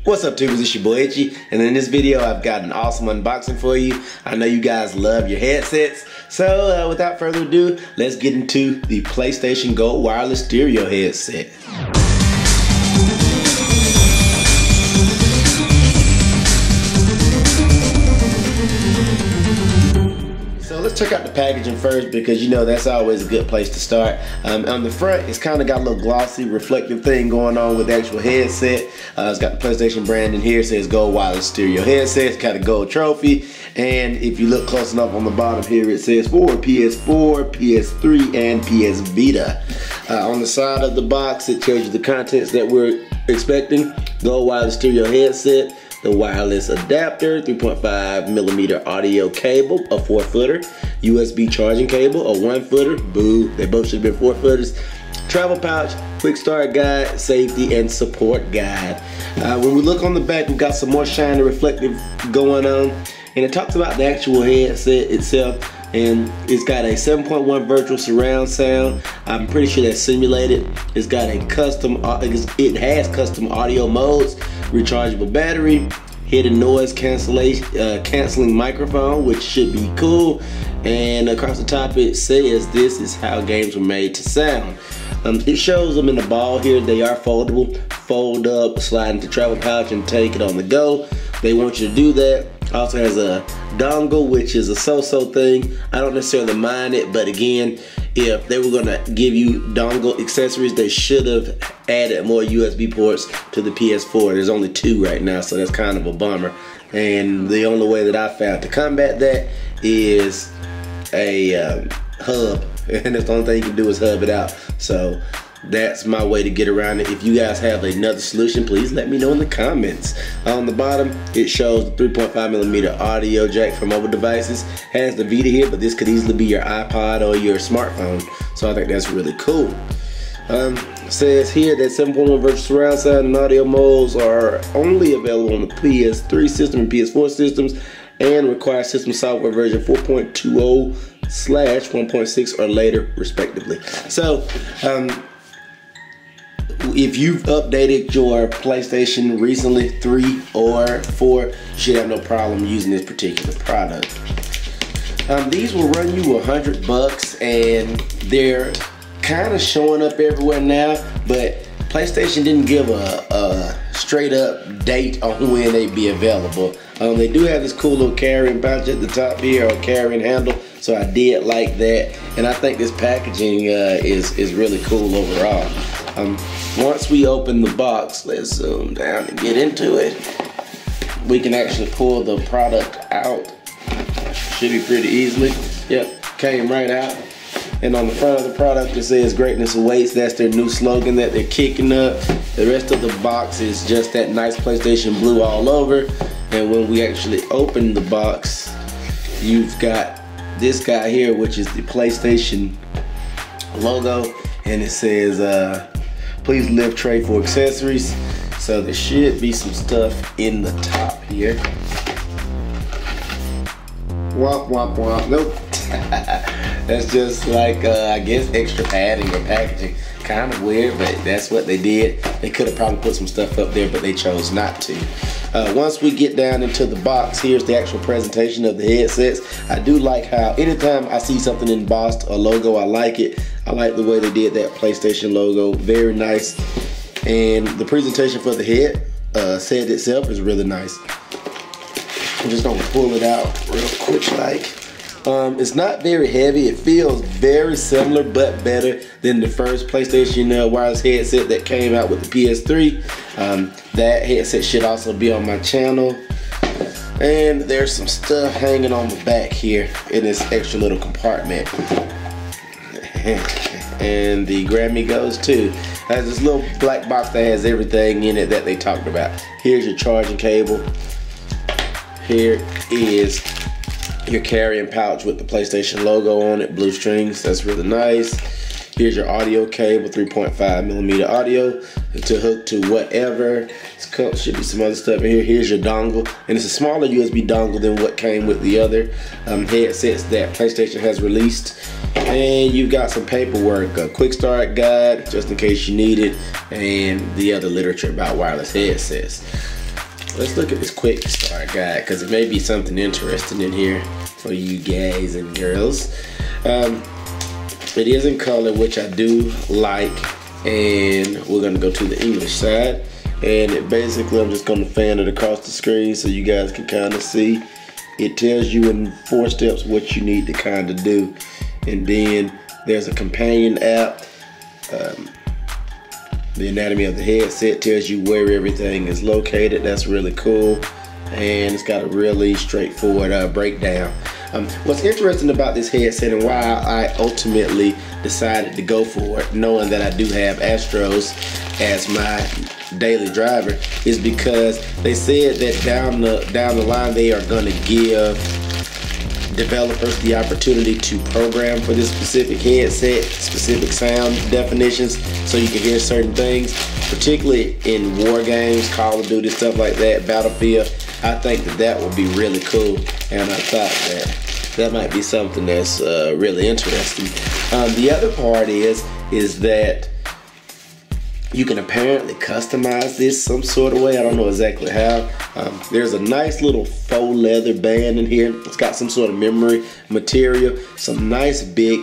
What's up, tubers? It's your boy Ichi, and in this video I've got an awesome unboxing for you. I know you guys love your headsets, so without further ado, let's get into the PlayStation Go wireless stereo headset. Let's check out the packaging first, because you know that's always a good place to start. On the front, it's kind of got a little glossy, reflective thing going on with the actual headset. It's got the PlayStation brand in here. It says Gold Wireless Stereo Headset. It's got a gold trophy. And if you look close enough on the bottom here, it says for PS4, PS3, and PS Vita. On the side of the box, it tells you the contents that we're expecting. Gold Wireless Stereo Headset, the wireless adapter, 3.5mm audio cable, a 4-footer, USB charging cable, a 1-footer, boo, they both should have been 4-footers, travel pouch, quick start guide, safety and support guide. When we look on the back, we've got some more shiny reflective going on, and it talks about the actual headset itself. And it's got a 7.1 virtual surround sound. I'm pretty sure that's simulated. It's got a custom, it has custom audio modes, rechargeable battery, hidden noise canceling microphone, which should be cool. And across the top it says this is how games were made to sound. It shows them in the ball here. They are foldable. Fold up, slide into travel pouch, and take it on the go. They want you to do that. Also has a dongle, which is a so-so thing. I don't necessarily mind it, but again, if they were gonna give you dongle accessories, they should have added more USB ports to the PS4. There's only 2 right now, so that's kind of a bummer. And the only way that I found to combat that is a hub, and that's the only thing you can do is hub it out. So that's my way to get around it. If you guys have another solution, please let me know in the comments. On the bottom, it shows the 3.5mm audio jack for mobile devices. Has the Vita here, but this could easily be your iPod or your smartphone. So I think that's really cool. Says here that 7.1 virtual surround sound and audio modes are only available on the PS3 system and PS4 systems, and require system software version 4.20/1.6 or later, respectively. So, if you've updated your PlayStation recently, 3 or 4, you should have no problem using this particular product. These will run you $100, and they're kind of showing up everywhere now, but PlayStation didn't give a straight up date on when they'd be available. They do have this cool little carrying pouch at the top here, or carrying handle, so I did like that, and I think this packaging is really cool overall. Once we open the box, let's zoom down and get into it. We can actually pull the product out. Should be pretty easily. Yep, came right out. And on the front of the product it says greatness awaits. That's their new slogan that they're kicking up. The rest of the box is just that nice PlayStation blue all over. And when we actually open the box, you've got this guy here, which is the PlayStation logo, and it says please lift tray for accessories. So there should be some stuff in the top here. Womp womp womp. Nope. That's just like I guess extra padding or packaging. Kind of weird, but that's what they did. They could have probably put some stuff up there, but they chose not to. Once we get down into the box, here's the actual presentation of the headsets. I do like how anytime I see something embossed, a logo, I like it. I like the way they did that PlayStation logo. Very nice. And the presentation for the headset itself is really nice. I'm just gonna pull it out real quick like. It's not very heavy. It feels very similar but better than the first PlayStation wireless headset that came out with the PS3. That headset should also be on my channel. And there's some stuff hanging on the back here in this extra little compartment. And the Grammy goes too. Has this little black box that has everything in it that they talked about. Here's your charging cable. Here is your carrying pouch with the PlayStation logo on it, blue strings, that's really nice. Here's your audio cable, 3.5mm audio to hook to whatever. Should be some other stuff in here. Here's your dongle, and it's a smaller USB dongle than what came with the other headsets that PlayStation has released. And you've got some paperwork, a quick start guide just in case you need it, and the other literature about wireless headsets. let's look at this quick start guide because it may be something interesting in here for you guys and girls. It is in color, which I do like, and we're gonna go to the English side. And it basically, I'm just gonna fan it across the screen so you guys can kind of see. It tells you in 4 steps what you need to kind of do. And then there's a companion app. The anatomy of the headset tells you where everything is located. That's really cool. And it's got a really straightforward breakdown. What's interesting about this headset and why I ultimately decided to go for it, knowing that I do have Astros as my daily driver, is because they said that down the line they are going to give developers the opportunity to program for this specific headset, specific sound definitions, so you can hear certain things, particularly in war games, Call of Duty, stuff like that, Battlefield. I think that would be really cool, and I thought that might be something that's really interesting. The other part is that you can apparently customize this some sort of way. I don't know exactly how. There's a nice little faux leather band in here. It's got some sort of memory material, some nice big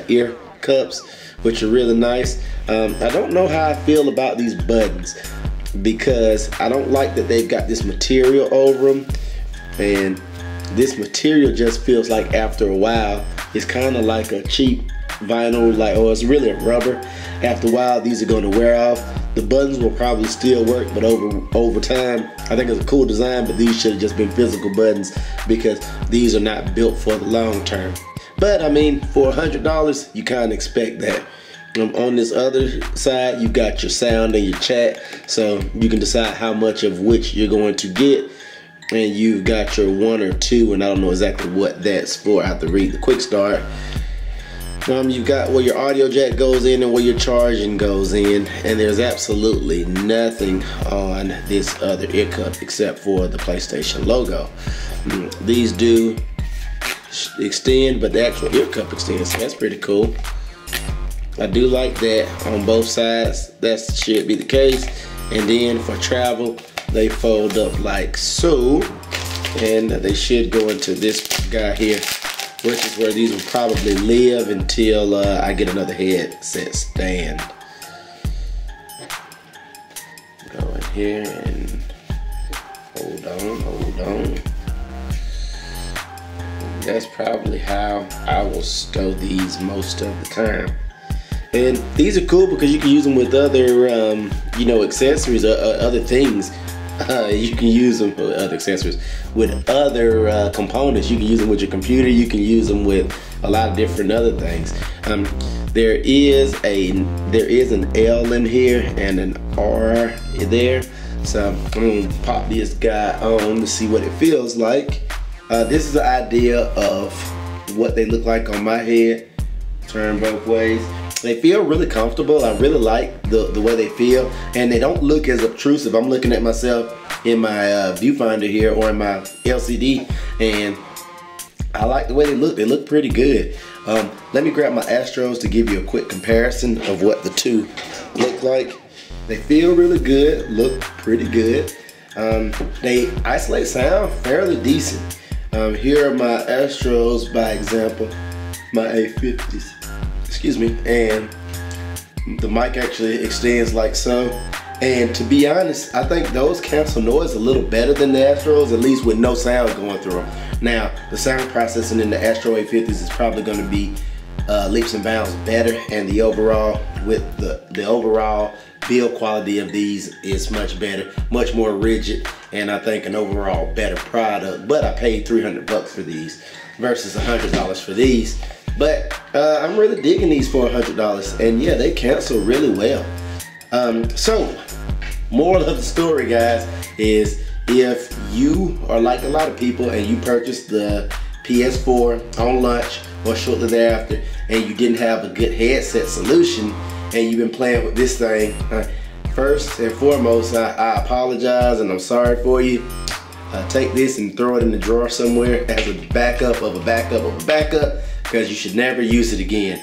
ear cups, which are really nice. I don't know how I feel about these buttons because I don't like that they've got this material over them, and this material just feels like after a while it's kind of like a cheap vinyl, or it's really a rubber. After a while these are going to wear off. The buttons will probably still work, but over time, I think it's a cool design, but these should have just been physical buttons because these are not built for the long term. But I mean, for $100 you kind of expect that. On this other side, you got your sound and your chat, so you can decide how much of which you're going to get. And you've got your 1 or 2, and I don't know exactly what that's for. I have to read the quick start. You've got where your audio jack goes in and where your charging goes in, and there's absolutely nothing on this other ear cup except for the PlayStation logo. These do extend, but the actual ear cup extends, so that's pretty cool. I do like that on both sides. That should be the case. And then for travel, they fold up like so, and they should go into this guy here, which is where these will probably live until I get another headset stand. Go in here and hold on. That's probably how I will stow these most of the time. And these are cool because you can use them with other, accessories or other things. You can use them with other accessories, with other components. You can use them with your computer. You can use them with a lot of different other things. There is an L in here and an R there. So I'm gonna pop this guy on to see what it feels like. This is the idea of what they look like on my head. Turn both ways. They feel really comfortable. I really like the way they feel, and they don't look as obtrusive. I'm looking at myself in my viewfinder here or in my LCD, and I like the way they look. They look pretty good. Let me grab my Astros to give you a quick comparison of what the two look like. They feel really good, look pretty good. They isolate sound fairly decent. Here are my Astros, by example, my A50s. Excuse me, and the mic actually extends like so. And to be honest, I think those cancel noise a little better than the Astros, at least with no sound going through them. Now, the sound processing in the Astro A50s is probably going to be leaps and bounds better, and the overall overall build quality of these is much better, much more rigid, and I think an overall better product. But I paid $300 for these versus $100 for these. But I'm really digging these for $100, and yeah, they cancel really well. So, moral of the story, guys, is if you are like a lot of people and you purchased the PS4 on launch or shortly thereafter, and you didn't have a good headset solution, and you've been playing with this thing, first and foremost, I apologize and I'm sorry for you. Take this and throw it in the drawer somewhere as a backup of a backup of a backup, because you should never use it again.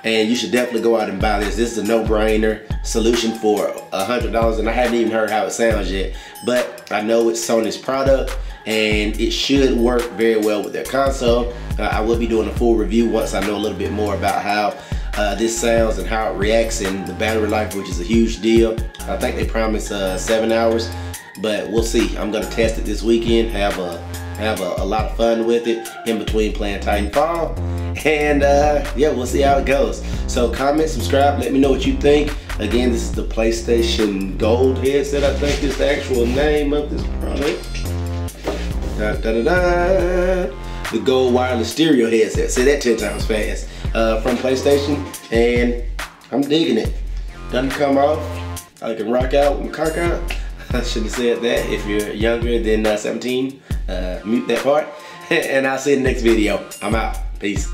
and you should definitely go out and buy this. This is a no-brainer solution for $100, and I haven't even heard how it sounds yet, but I know it's Sony's product and it should work very well with their console. I will be doing a full review once I know a little bit more about how this sounds and how it reacts and the battery life, which is a huge deal. I think they promised 7 hours, but we'll see. I'm gonna test it this weekend, have a lot of fun with it in between playing Titanfall, and yeah, we'll see how it goes. So comment, subscribe, let me know what you think. Again, this is the PlayStation Gold headset, I think is the actual name of this product. The Gold wireless stereo headset. Say that 10 times fast. From PlayStation, and I'm digging it. Doesn't come off. I can rock out with my cock out. I shouldn't have said that. If you're younger than 17, mute that part. And I'll see you in the next video. I'm out. Peace.